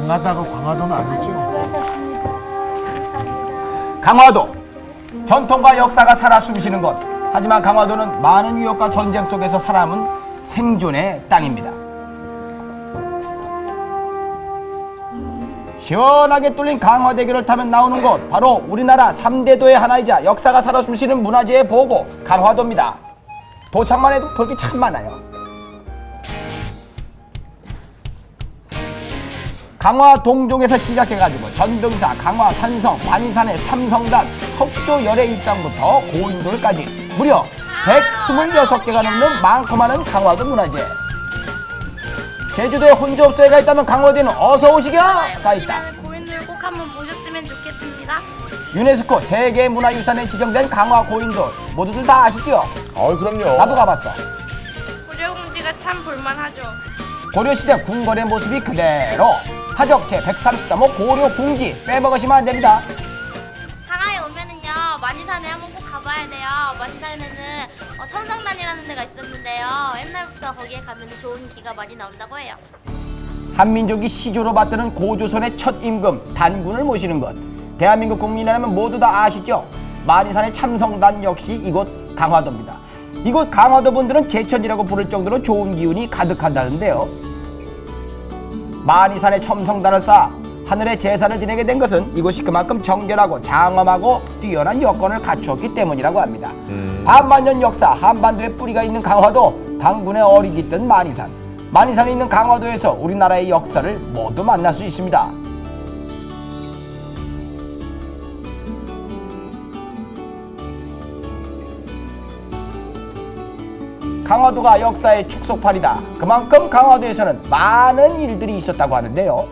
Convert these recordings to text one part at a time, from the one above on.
강하다고 강화도는 아니죠. 강화도, 전통과 역사가 살아 숨쉬는 곳. 하지만 강화도는 많은 위협과 전쟁 속에서 살아남은 생존의 땅입니다. 시원하게 뚫린 강화대교를 타면 나오는 곳, 바로 우리나라 3대도의 하나이자 역사가 살아 숨쉬는 문화재의 보고 강화도입니다. 도착만 해도 볼 게 참 많아요. 강화 동족에서 시작해가지고 전등사, 강화 산성, 만이산의 참성단, 석조 열애 입상부터 고인돌까지 무려 126개가 넘는 많고 많은 강화도 문화재. 제주도에 혼조업소회가 있다면 강화도에는 어서 오시겨가 있다. 고인돌 꼭 한번 보셨으면 좋겠습니다. 유네스코 세계문화유산에 지정된 강화 고인돌 모두들 다 아시죠? 그럼요. 나도 가봤어. 고려공지가 참 볼만하죠. 고려시대 궁궐의 모습이 그대로. 사적 제133호 고려궁지 빼먹으시면 안 됩니다. 강화에 오면은요 만이산에 한번 꼭 가봐야 돼요. 만이산에는 천성단이라는 데가 있었는데요. 옛날부터 거기에 가면 좋은 기가 많이 나온다고 해요. 한민족이 시조로 받드는 고조선의 첫 임금 단군을 모시는 것. 대한민국 국민이라면 모두 다 아시죠? 만이산의 참성단 역시 이곳 강화도입니다. 이곳 강화도 분들은 제천이라고 부를 정도로 좋은 기운이 가득한다는데요. 만이산의 첨성단을 쌓아 하늘에 제사를 지내게 된 것은 이곳이 그만큼 정결하고 장엄하고 뛰어난 여건을 갖추었기 때문이라고 합니다. 반만년 역사 한반도에 뿌리가 있는 강화도, 당군의 어리 깃든 만이산. 만이산에 있는 강화도에서 우리나라의 역사를 모두 만날 수 있습니다. 강화도가 역사의 축소판이다. 그만큼 강화도에서는 많은 일들이 있었다고 하는데요.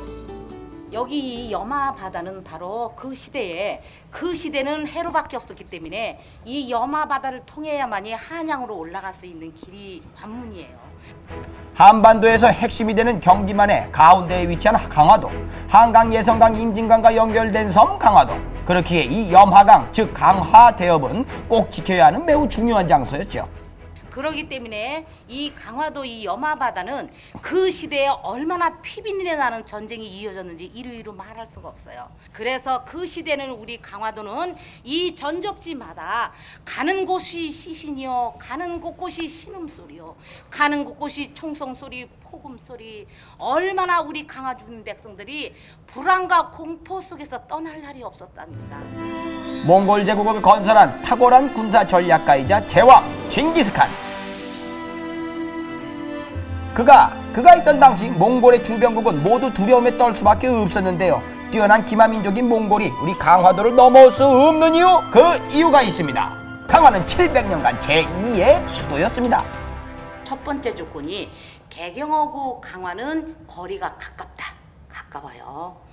여기 이 염화 바다는 바로 그 시대는 해로밖에 없었기 때문에 이 염화 바다를 통해야만이 한양으로 올라갈 수 있는 길이 관문이에요. 한반도에서 핵심이 되는 경기만의 가운데에 위치한 강화도, 한강, 예성강, 임진강과 연결된 섬 강화도. 그렇기에 이 염화강, 즉 강화대업은 꼭 지켜야 하는 매우 중요한 장소였죠. 그러기 때문에 이 강화도 이 염화바다는 그 시대에 얼마나 피비린내 나는 전쟁이 이어졌는지 이루이루 말할 수가 없어요. 그래서 그 시대는 우리 강화도는 이 전적지마다 가는 곳이 시신이요, 가는 곳곳이 신음소리요, 가는 곳곳이 총성소리, 폭음소리. 얼마나 우리 강화 주민 백성들이 불안과 공포 속에서 떠날 날이 없었답니다. 몽골 제국을 건설한 탁월한 군사 전략가이자 제왕 징기스칸. 그가 있던 당시 몽골의 주변국은 모두 두려움에 떨 수밖에 없었는데요. 뛰어난 기마민족인 몽골이 우리 강화도를 넘어올 수 없는 이유, 그 이유가 있습니다. 강화는 700년간 제2의 수도였습니다. 첫 번째 조건이 개경하고 강화는 거리가 가까워요.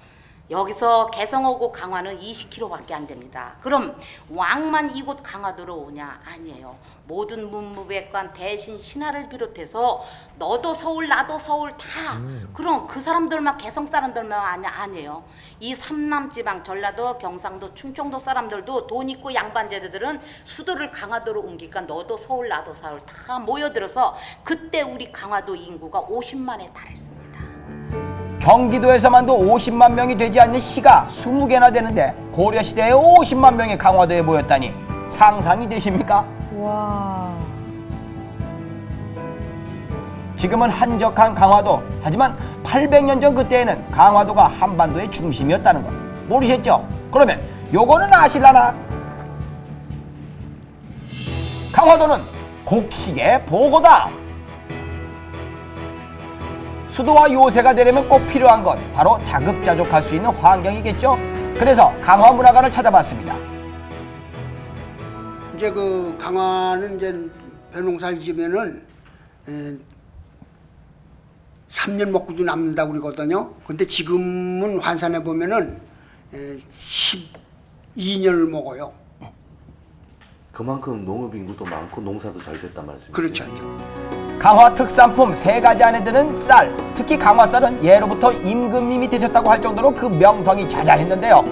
여기서 개성하고 강화는 20km밖에 안 됩니다. 그럼 왕만 이곳 강화도로 오냐? 아니에요. 모든 문무백관 대신 신하를 비롯해서 너도 서울 나도 서울 다 그럼 그 사람들만 개성 사람들만 아니에요. 이 삼남지방 전라도 경상도 충청도 사람들도 돈 있고 양반제들은 수도를 강화도로 옮기니까 너도 서울 나도 서울 다 모여들어서 그때 우리 강화도 인구가 50만에 달했습니다. 경기도에서만도 50만 명이 되지 않는 시가 20개나 되는데 고려시대에 50만 명이 강화도에 모였다니 상상이 되십니까? 와. 지금은 한적한 강화도. 하지만 800년 전 그때에는 강화도가 한반도의 중심이었다는 것 모르셨죠? 그러면 요거는 아실라나? 강화도는 곡식의 보고다. 수도와 요새가 되려면 꼭 필요한 것 바로 자급자족할 수 있는 환경이겠죠. 그래서 강화문화관을 찾아봤습니다. 이제 그 강화는 이제 벼농사를 지으면은 3년 먹고도 남는다고 그러거든요. 근데 지금은 환산해 보면은 12년을 먹어요. 그만큼 농업 인구도 많고 농사도 잘 됐단 말씀이죠. 그렇죠. 강화 특산품 3가지 안에 드는 쌀, 특히 강화쌀은 예로부터 임금님이 되셨다고 할 정도로 그 명성이 자자했는데요.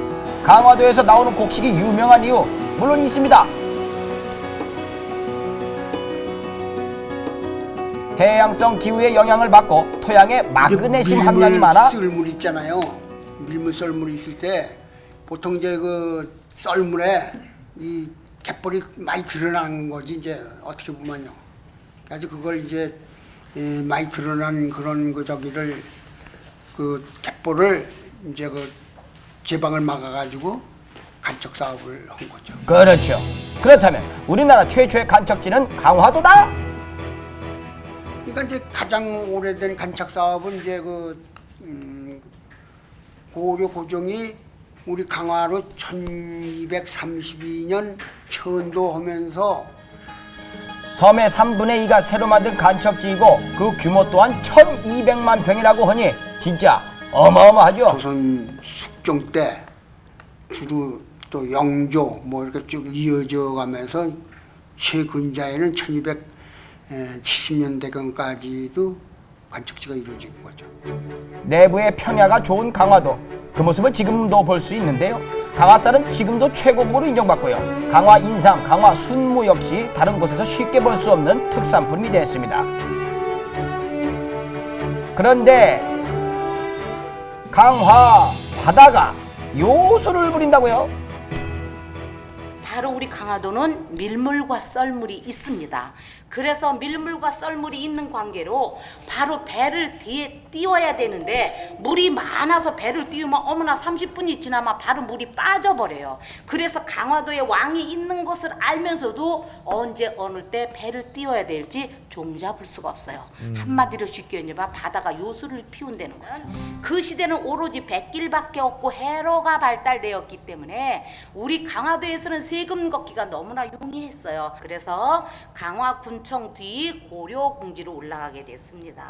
강화도에서 나오는 곡식이 유명한 이유 물론 있습니다. 해양성 기후의 영향을 받고 토양에 마그네슘 함량이 많아 썰물 있잖아요. 밀물 썰물이 있을 때 보통 이제 그 썰물에 이 갯벌이 많이 드러나는 거지 이제 어떻게 보면요. 그래서 그걸 이제 많이 드러난 그런 그 저기를 그 갯벌을 이제 그 제방을 막아가지고 간척 사업을 한 거죠. 그렇죠. 그렇다면 우리나라 최초의 간척지는 강화도다. 그러니까 이제 가장 오래된 간척 사업은 이제 그 고려 고종이 우리 강화로 1232년 천도하면서 섬의 3분의 2가 새로 만든 간척지이고 그 규모 또한 1200만 평이라고 하니 진짜 어마어마하죠. 조선 숙종 때 주로 또 영조 뭐 이렇게 쭉 이어져 가면서 최근자에는 1270년대경까지도 간척지가 이루어진 거죠. 내부의 평야가 좋은 강화도 그 모습을 지금도 볼 수 있는데요. 강화쌀은 지금도 최고급으로 인정받고요. 강화 인삼, 강화 순무 역시 다른 곳에서 쉽게 볼 수 없는 특산품이 됐습니다. 그런데 강화 바다가 요소를 부린다고요? 바로 우리 강화도는 밀물과 썰물이 있습니다. 그래서 밀물과 썰물이 있는 관계로 바로 배를 뒤에 띄워야 되는데 물이 많아서 배를 띄우면 어머나 30분이 지나면 바로 물이 빠져버려요. 그래서 강화도에 왕이 있는 것을 알면서도 언제 어느 때 배를 띄워야 될지 종잡을 수가 없어요. 한마디로 쉽게 얘기하면 바다가 요술을 피운다는 거죠. 그 시대는 오로지 백길밖에 없고 해로가 발달되었기 때문에 우리 강화도에서는 세금 걷기가 너무나 용이했어요. 그래서 강화군청 뒤 고려공지로 올라가게 됐습니다.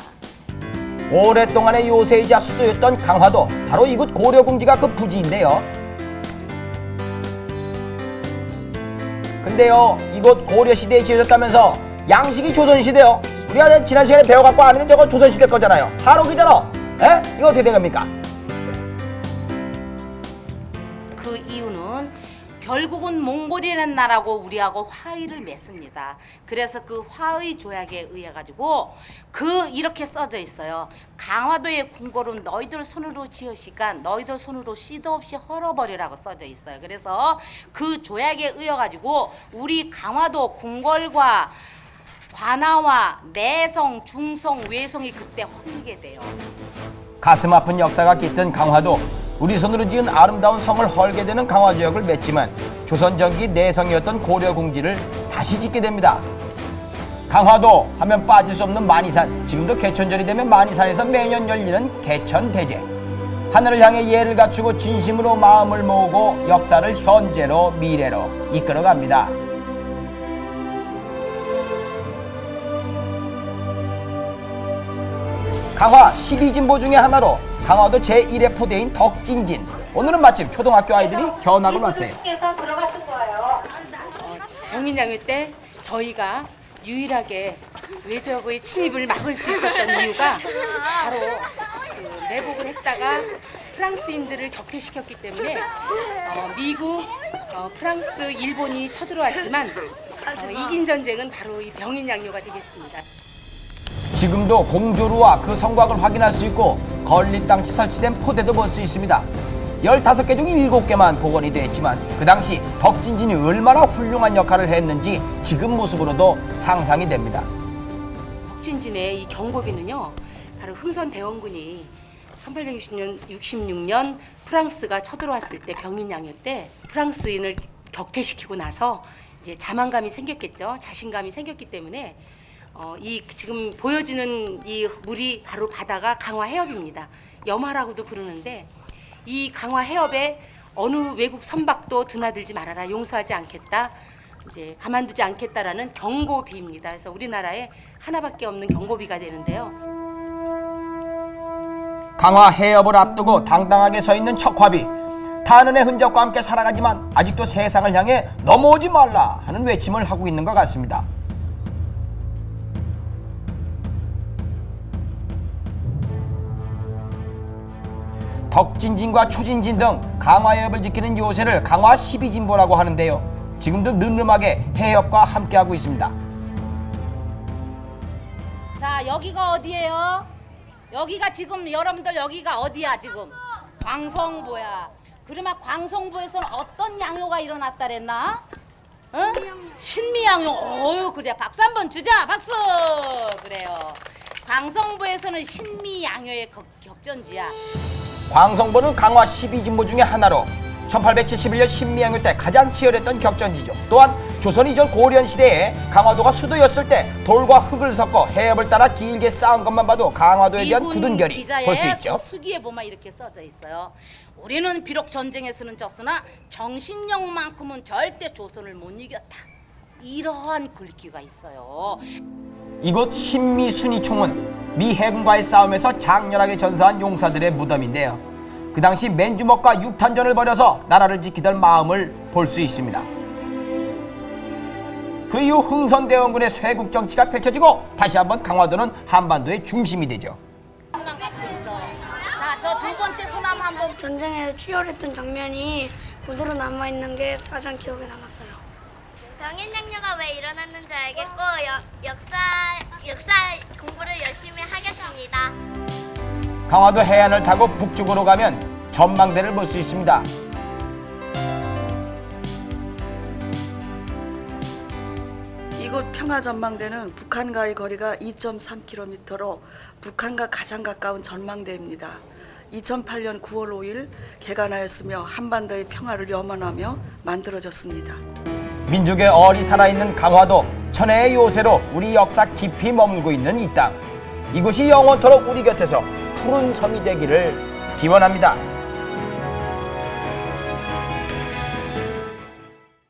오랫동안의 요새이자 수도였던 강화도 바로 이곳 고려궁지가 그 부지인데요. 근데요 이곳 고려시대에 지어졌다면서 양식이 조선시대요. 우리가 지난 시간에 배워갖고 아는데 저거 조선시대 거잖아요. 한옥이잖아. 에? 이거 어떻게 된 겁니까? 그 이유는 결국은 몽골이라는 나라하고 우리하고 화의를 맺습니다. 그래서 그 화의 조약에 의해 가지고 이렇게 써져 있어요. 강화도의 궁궐은 너희들 손으로 지으시까 너희들 손으로 씨도 없이 헐어버리라고 써져 있어요. 그래서 그 조약에 의해 가지고 우리 강화도 궁궐과 관아와 내성, 중성, 외성이 그때 헐리게 돼요. 가슴 아픈 역사가 깃든 강화도 우리 손으로 지은 아름다운 성을 헐게 되는 강화조약을 맺지만 조선 전기 내성이었던 고려궁지를 다시 짓게 됩니다. 강화도 하면 빠질 수 없는 만이산. 지금도 개천절이 되면 만이산에서 매년 열리는 개천대제. 하늘을 향해 예를 갖추고 진심으로 마음을 모으고 역사를 현재로 미래로 이끌어갑니다. 강화 12진보 중의 하나로 강화도 제1의 포대인 덕진진. 오늘은 마침 초등학교 아이들이 견학을 왔어요. 병인장일 때 저희가 유일하게 외적의 침입을 막을 수 있었던 이유가 바로 내복을 했다가 프랑스인들을 격퇴시켰기 때문에 미국, 프랑스, 일본이 쳐들어왔지만 이긴 전쟁은 바로 이 병인양요가 되겠습니다. 지금도 공조루와 그 성곽을 확인할 수 있고 건립당시 설치된 포대도 볼 수 있습니다. 15개 중 7개만 복원이 됐지만 그 당시 덕진진이 얼마나 훌륭한 역할을 했는지 지금 모습으로도 상상이 됩니다. 덕진진의 이 경고비는요, 바로 흥선대원군이 1866년 프랑스가 쳐들어왔을 때 병인양요 때 프랑스인을 격퇴시키고 나서 이제 자만감이 생겼겠죠. 자신감이 생겼기 때문에 이 지금 보여지는 이 물이 바로 바다가 강화 해협입니다. 염화라고도 부르는데 이 강화 해협에 어느 외국 선박도 드나들지 말아라, 용서하지 않겠다, 이제 가만두지 않겠다라는 경고비입니다. 그래서 우리나라에 하나밖에 없는 경고비가 되는데요. 강화 해협을 앞두고 당당하게 서 있는 척화비. 탄원의 흔적과 함께 살아가지만 아직도 세상을 향해 넘어오지 말라 하는 외침을 하고 있는 것 같습니다. 덕진진과 초진진 등 강화해협을 지키는 요새를 강화 12진보라고 하는데요. 지금도 늠름하게 해협과 함께하고 있습니다. 자, 자, 여기가 어디예요? 여기가 지금 여러분들 여기가 어디야 지금? 광성보야. 그러면 광성보에서는 어떤 양요가 일어났다 그랬나? 응? 신미양요. 어유 그래. 박수 한번 주자. 박수. 그래요. 광성보에서는 신미양요의 격전지야. 광성보는 강화 12진보 중에 하나로 1871년 신미양요 때 가장 치열했던 격전지죠. 또한 조선 이전 고려현 시대에 강화도가 수도였을 때 돌과 흙을 섞어 해협을 따라 길게 쌓은 것만 봐도 강화도에 대한 굳은 결이 볼 수 있죠. 수기에 보면 이렇게 써져 있어요. 우리는 비록 전쟁에서는 졌으나 정신력만큼은 절대 조선을 못 이겼다. 이러한 글귀가 있어요. 이곳 신미순이총은 미 해군과의 싸움에서 장렬하게 전사한 용사들의 무덤인데요. 그 당시 맨주먹과 육탄전을 벌여서 나라를 지키던 마음을 볼 수 있습니다. 그 이후 흥선대원군의 쇄국 정치가 펼쳐지고 다시 한번 강화도는 한반도의 중심이 되죠. 자, 저 두 번째 소나무 한번. 전쟁에서 치열했던 장면이 그대로 남아있는 게 가장 기억에 남았어요. 병인장려가 왜 일어났는지 알겠고 역사 공부를 열심히 하겠습니다. 강화도 해안을 타고 북쪽으로 가면 전망대를 볼 수 있습니다. 이곳 평화전망대는 북한과의 거리가 2.3km로 북한과 가장 가까운 전망대입니다. 2008년 9월 5일 개관하였으며 한반도의 평화를 염원하며 만들어졌습니다. 민족의 얼이 살아있는 강화도, 천혜의 요새로 우리 역사 깊이 머물고 있는 이 땅. 이곳이 영원토록 우리 곁에서 푸른 섬이 되기를 기원합니다.